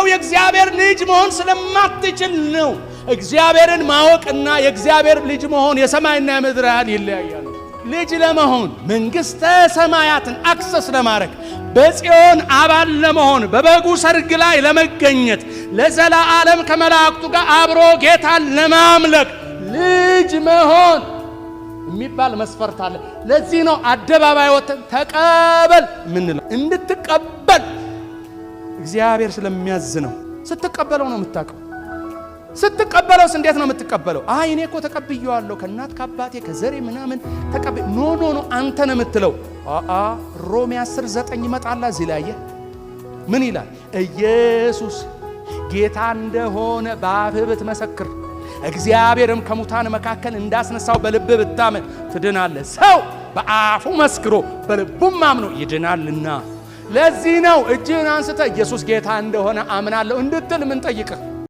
የእግዚአብሔር ልጅ መሆን ስለማትችል ነው። እግዚአብሔርን ማወቅና የእግዚአብሔር ልጅ መሆን የሰማይና የምድር ያህል ይለያያሉ። ልጅ ለመሆን መንግሥተ ሰማያትን አክሰስ ለማድረግ በጽዮን አባል ለመሆን በበጉ ሰርግ ላይ ለመገኘት ለዘላለም ከመላእክቱ ጋር አብሮ ጌታን ለማምለክ ልጅ መሆን የሚባል መስፈርት አለ። ለዚህ ነው አደባባይ ወጥተን ተቀበል ምንለው። እንድትቀበል እግዚአብሔር ስለሚያዝ ነው። ስትቀበለው ነው የምታውቀው። ስትቀበለውስ እንዴት ነው የምትቀበለው? አይ እኔ እኮ ተቀብየዋለሁ ከእናት ከአባቴ ከዘሬ ምናምን ተቀበል። ኖ አንተ ነው የምትለው። ሮሜ 10:9 ይመጣላ። እዚህ ላይ ምን ይላል? ኢየሱስ ጌታ እንደሆነ በአፍህ ብትመሰክር እግዚአብሔርም ከሙታን መካከል እንዳስነሳው በልብህ ብታመን ትድናለህ። ሰው በአፉ መስክሮ በልቡም አምኖ ይድናልና። ለዚህ ነው እጅህን አንስተ ኢየሱስ ጌታ እንደሆነ አምናለሁ እንድትል ምን ጠይቅህ?